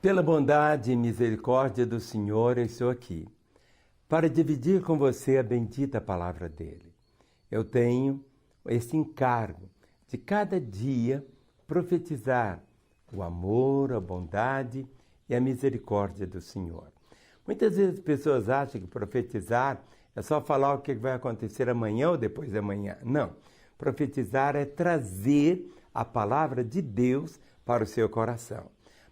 Pela bondade e misericórdia do Senhor, eu estou aqui para dividir com você a bendita palavra dele. Eu tenho esse encargo de cada dia profetizar o amor, a bondade e a misericórdia do Senhor. Muitas vezes as pessoas acham que profetizar é só falar o que vai acontecer amanhã ou depois de amanhã. Não. Profetizar é trazer a palavra de Deus para o seu coração.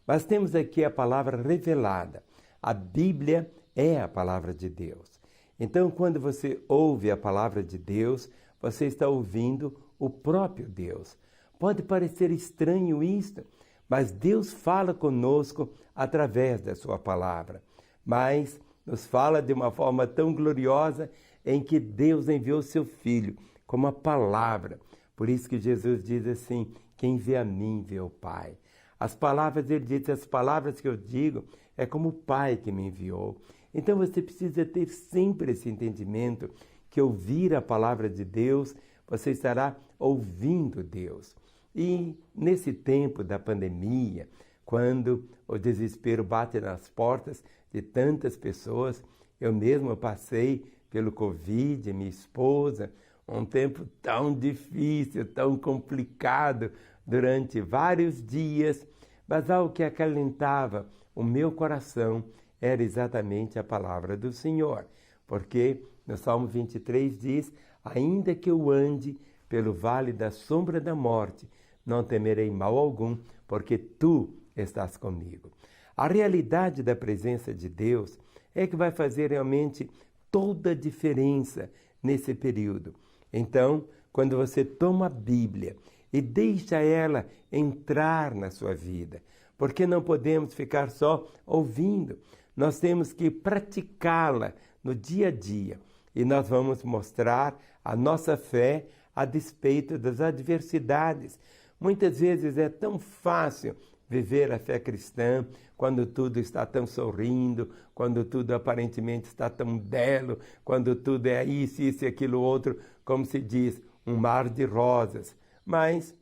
Mas temos aqui a palavra revelada. A Bíblia é a palavra de Deus. Então, quando você ouve a palavra de Deus, você está ouvindo o próprio Deus. Pode parecer estranho isto, mas Deus fala conosco através da sua palavra. Mas nos fala de uma forma tão gloriosa em que Deus enviou seu Filho como a palavra. Por isso que Jesus diz assim, quem vê a mim, vê o Pai. As palavras, ele diz, as palavras que eu digo é como o Pai que me enviou. Então você precisa ter sempre esse entendimento que ouvir a palavra de Deus, você estará ouvindo Deus. E nesse tempo da pandemia, quando o desespero bate nas portas de tantas pessoas, eu mesmo passei pelo Covid, minha esposa, um tempo tão difícil, tão complicado, durante vários dias, mas algo que acalentava o meu coração era exatamente a palavra do Senhor, porque no Salmo 23 diz, ainda que eu ande pelo vale da sombra da morte, não temerei mal algum, porque tu estás comigo. A realidade da presença de Deus é que vai fazer realmente toda a diferença nesse período. Então, quando você toma a Bíblia e deixa ela entrar na sua vida, porque não podemos ficar só ouvindo, nós temos que praticá-la no dia a dia e nós vamos mostrar a nossa fé a despeito das adversidades. Muitas vezes é tão fácil viver a fé cristã quando tudo está tão sorrindo, quando tudo aparentemente está tão belo, quando tudo é isso e aquilo outro, como se diz, um mar de rosas. Mas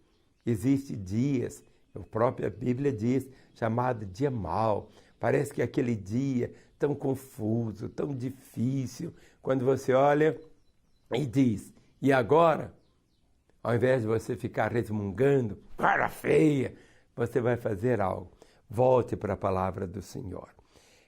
existem dias, a própria Bíblia diz, chamado dia mau. Parece que aquele dia tão confuso, tão difícil, quando você olha e diz, e agora? Ao invés de você ficar resmungando, cara feia, você vai fazer algo. Volte para a palavra do Senhor.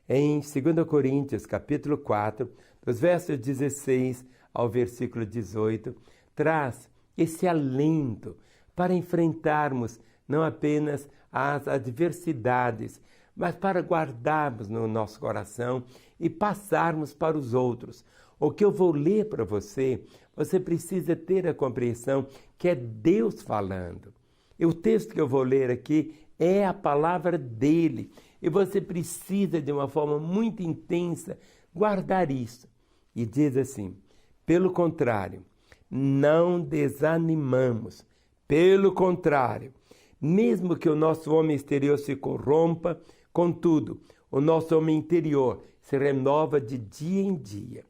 Em 2 Coríntios, capítulo 4, dos versos 16 ao versículo 18, traz esse alento para enfrentarmos não apenas as adversidades, mas para guardarmos no nosso coração e passarmos para os outros. O que eu vou ler para você, você precisa ter a compreensão que é Deus falando. E o texto que eu vou ler aqui é a palavra dele. E você precisa, de uma forma muito intensa, guardar isso. E diz assim, pelo contrário, não desanimamos. Pelo contrário, mesmo que o nosso homem exterior se corrompa, contudo, o nosso homem interior se renova de dia em dia.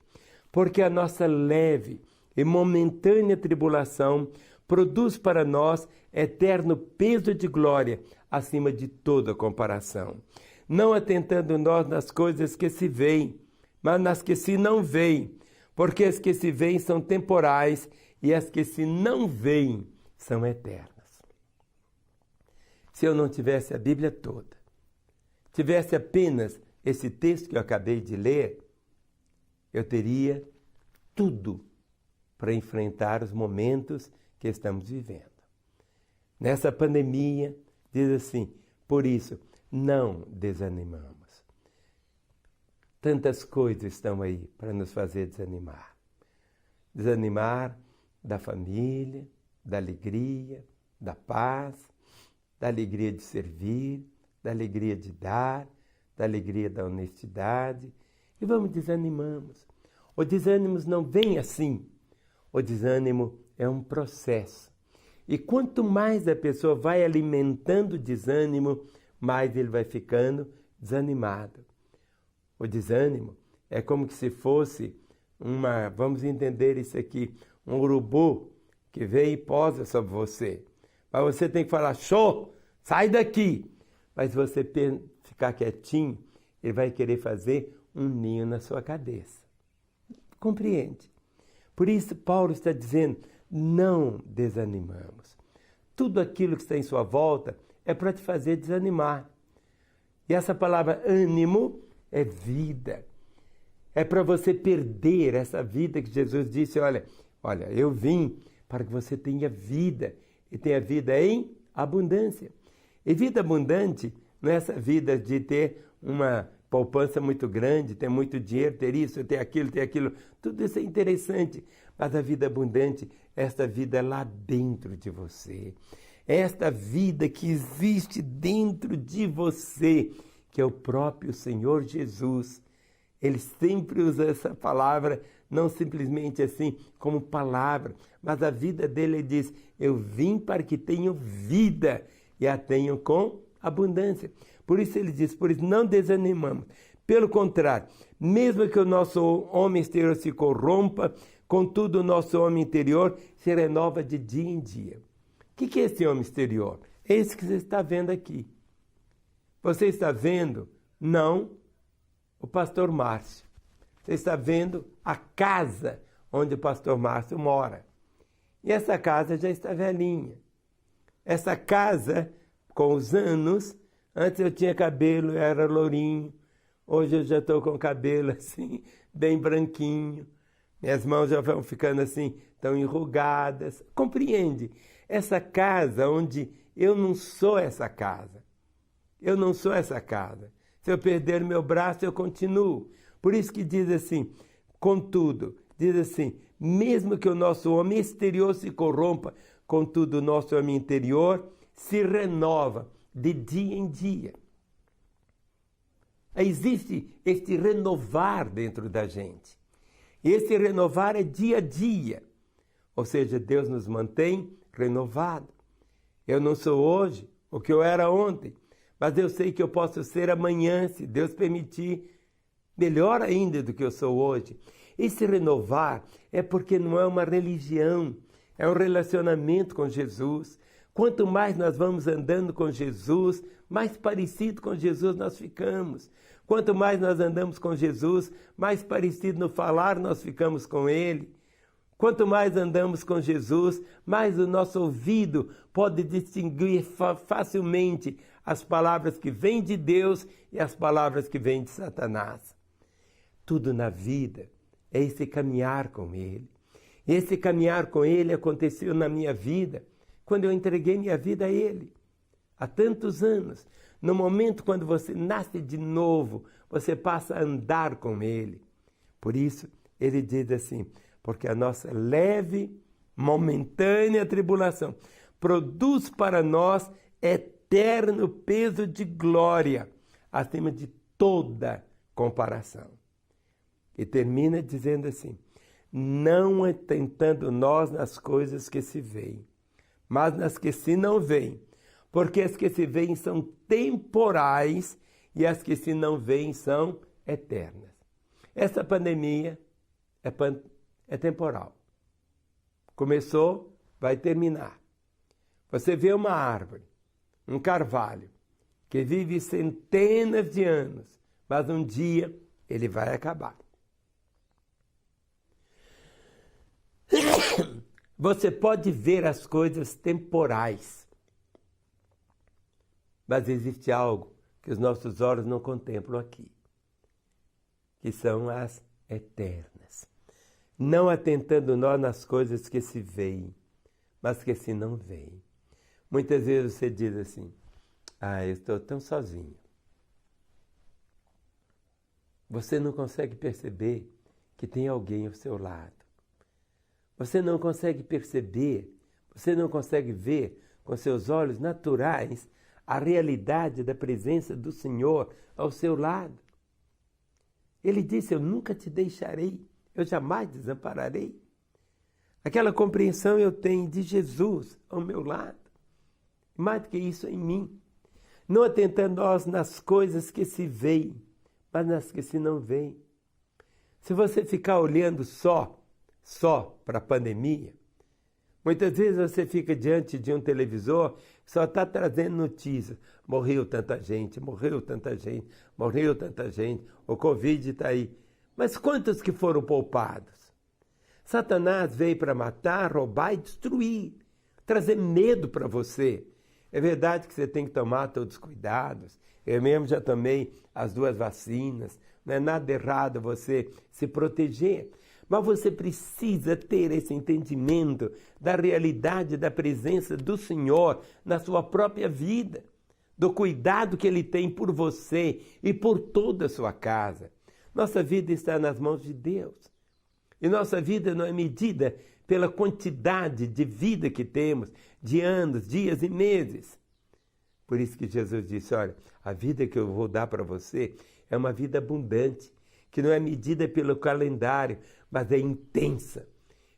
Porque a nossa leve e momentânea tribulação produz para nós eterno peso de glória acima de toda comparação. Não atentando nós nas coisas que se veem, mas nas que se não veem, porque as que se veem são temporais e as que se não veem são eternas. Se eu não tivesse a Bíblia toda, tivesse apenas esse texto que eu acabei de ler, eu teria tudo para enfrentar os momentos que estamos vivendo. Nessa pandemia, diz assim, por isso, não desanimamos. Tantas coisas estão aí para nos fazer desanimar. Desanimar da família, da alegria, da paz, da alegria de servir, da alegria de dar, da alegria da honestidade. E vamos desanimamos. O desânimo não vem assim. O desânimo é um processo. E quanto mais a pessoa vai alimentando o desânimo, mais ele vai ficando desanimado. O desânimo é como se fosse vamos entender isso aqui, um urubu que vem e posa sobre você. Mas você tem que falar, show, sai daqui. Mas se você ficar quietinho, ele vai querer fazer um ninho na sua cabeça. Compreende? Por isso, Paulo está dizendo, não desanimamos. Tudo aquilo que está em sua volta é para te fazer desanimar. E essa palavra ânimo é vida. É para você perder essa vida que Jesus disse, olha, eu vim para que você tenha vida, e tenha vida em abundância. E vida abundante não é essa vida de ter uma poupança muito grande, ter muito dinheiro, ter isso, ter aquilo. Tudo isso é interessante, mas a vida abundante é esta vida lá dentro de você. É esta vida que existe dentro de você, que é o próprio Senhor Jesus. Ele sempre usa essa palavra, não simplesmente assim como palavra, mas a vida dele diz, eu vim para que tenham vida e a tenham com abundância. Por isso ele diz, por isso não desanimamos. Pelo contrário, mesmo que o nosso homem exterior se corrompa, contudo o nosso homem interior se renova de dia em dia. O que é esse homem exterior? É esse que você está vendo aqui. Você está vendo, não o pastor Márcio. Você está vendo a casa onde o pastor Márcio mora. E essa casa já está velhinha. Essa casa, com os anos, antes eu tinha cabelo, eu era lourinho. Hoje eu já estou com o cabelo assim, bem branquinho. Minhas mãos já vão ficando assim, tão enrugadas. Compreende? Essa casa onde eu não sou essa casa. Eu não sou essa casa. Se eu perder meu braço, eu continuo. Por isso que diz assim, contudo, diz assim, mesmo que o nosso homem exterior se corrompa, contudo o nosso homem interior se renova de dia em dia. Existe este renovar dentro da gente. Esse renovar é dia a dia. Ou seja, Deus nos mantém renovado. Eu não sou hoje o que eu era ontem, mas eu sei que eu posso ser amanhã, se Deus permitir, melhor ainda do que eu sou hoje. Esse renovar é porque não é uma religião, é um relacionamento com Jesus. Quanto mais nós vamos andando com Jesus, mais parecido com Jesus nós ficamos. Quanto mais nós andamos com Jesus, mais parecido no falar nós ficamos com Ele. Quanto mais andamos com Jesus, mais o nosso ouvido pode distinguir facilmente as palavras que vêm de Deus e as palavras que vêm de Satanás. Tudo na vida é esse caminhar com Ele. Esse caminhar com Ele aconteceu na minha vida quando eu entreguei minha vida a Ele. Há tantos anos. No momento quando você nasce de novo, você passa a andar com Ele. Por isso, Ele diz assim, porque a nossa leve, momentânea tribulação produz para nós eterno peso de glória, acima de toda comparação. E termina dizendo assim, não atentando nós nas coisas que se veem, mas nas que se não veem, porque as que se veem são temporais e as que se não veem são eternas. Essa pandemia é temporal. Começou, vai terminar. Você vê uma árvore, um carvalho, que vive centenas de anos, mas um dia ele vai acabar. Você pode ver as coisas temporais, mas existe algo que os nossos olhos não contemplam aqui, que são as eternas. Não atentando nós nas coisas que se veem, mas que se não veem. Muitas vezes você diz assim, eu estou tão sozinho. Você não consegue perceber que tem alguém ao seu lado. Você não consegue perceber, você não consegue ver com seus olhos naturais a realidade da presença do Senhor ao seu lado. Ele disse, eu nunca te deixarei, eu jamais desampararei. Aquela compreensão eu tenho de Jesus ao meu lado. Mais do que isso em mim. Não atentando nós nas coisas que se veem, mas nas que se não veem. Se você ficar olhando só para a pandemia, Muitas vezes você fica diante de um televisor que só está trazendo notícias. Morreu tanta gente, morreu tanta gente, morreu tanta gente, o Covid está aí. Mas quantos que foram poupados? Satanás veio para matar, roubar e destruir, trazer medo para você. É verdade que você tem que tomar todos os cuidados. Eu mesmo já tomei as 2 vacinas. Não é nada errado você se proteger. Mas você precisa ter esse entendimento da realidade da presença do Senhor na sua própria vida, do cuidado que Ele tem por você e por toda a sua casa. Nossa vida está nas mãos de Deus. E nossa vida não é medida pela quantidade de vida que temos, de anos, dias e meses. Por isso que Jesus disse, olha, a vida que eu vou dar para você é uma vida abundante, que não é medida pelo calendário, mas é intensa.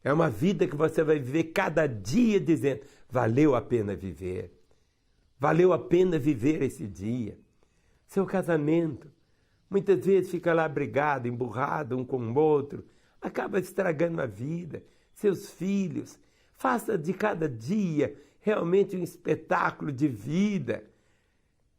É uma vida que você vai viver cada dia dizendo, valeu a pena viver. Valeu a pena viver esse dia. Seu casamento, muitas vezes fica lá brigado, emburrado um com o outro, acaba estragando a vida. Seus filhos, faça de cada dia realmente um espetáculo de vida.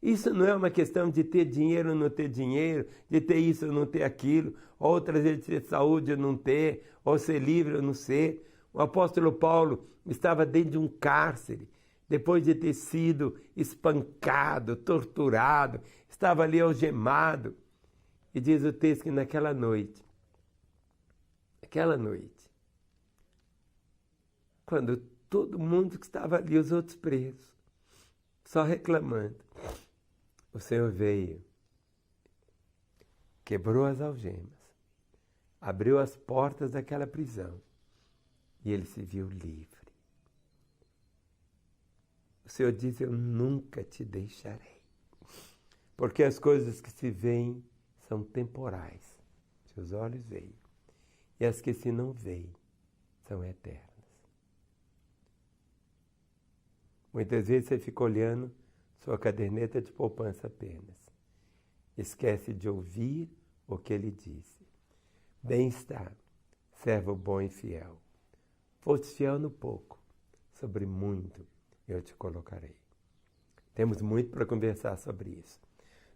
Isso não é uma questão de ter dinheiro ou não ter dinheiro, de ter isso ou não ter aquilo, outras vezes de ter saúde ou não ter, ou ser livre ou não ser. O apóstolo Paulo estava dentro de um cárcere, depois de ter sido espancado, torturado, estava ali algemado. E diz o texto que naquela noite, quando todo mundo que estava ali, os outros presos, só reclamando, o Senhor veio, quebrou as algemas, abriu as portas daquela prisão e ele se viu livre. O Senhor diz, eu nunca te deixarei, porque as coisas que se veem são temporais, seus olhos veem, e as que se não veem são eternas. Muitas vezes você fica olhando sua caderneta de poupança apenas. Esquece de ouvir o que ele disse. Bem-estar, servo bom e fiel. Foste fiel no pouco, sobre muito eu te colocarei. Temos muito para conversar sobre isso.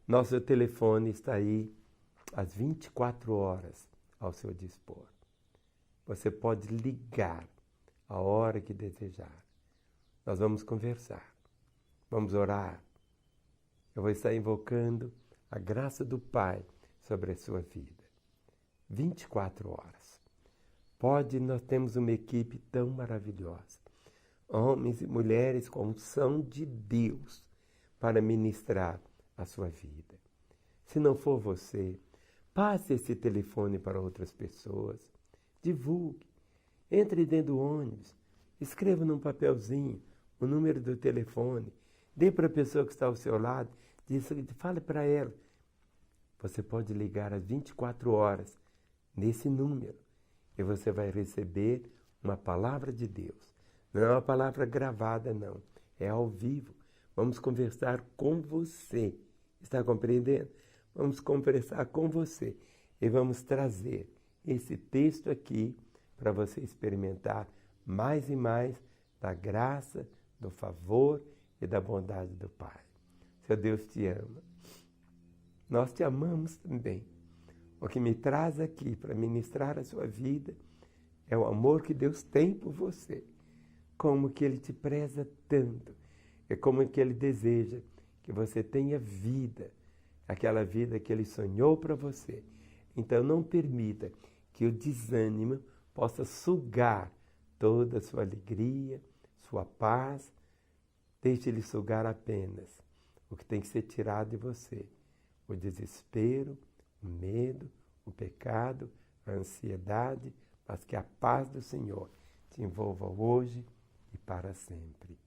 Nosso telefone está aí às 24 horas ao seu dispor. Você pode ligar a hora que desejar. Nós vamos conversar, vamos orar. Eu vou estar invocando a graça do Pai sobre a sua vida. 24 horas. Nós temos uma equipe tão maravilhosa. Homens e mulheres com unção de Deus para ministrar a sua vida. Se não for você, passe esse telefone para outras pessoas. Divulgue. Entre dentro do ônibus. Escreva num papelzinho o número do telefone, dê para a pessoa que está ao seu lado, fale para ela. Você pode ligar às 24 horas nesse número e você vai receber uma palavra de Deus. Não é uma palavra gravada, não. É ao vivo. Vamos conversar com você. Está compreendendo? Vamos conversar com você e vamos trazer esse texto aqui para você experimentar mais e mais da graça, do favor e da bondade do Pai. Seu Deus te ama. Nós te amamos também. O que me traz aqui para ministrar a sua vida é o amor que Deus tem por você. Como que Ele te preza tanto. É como que Ele deseja que você tenha vida. Aquela vida que Ele sonhou para você. Então não permita que o desânimo possa sugar toda a sua alegria, sua paz. Deixe Ele sugar apenas o que tem que ser tirado de você. O desespero, o medo, o pecado, a ansiedade, mas que a paz do Senhor te envolva hoje e para sempre.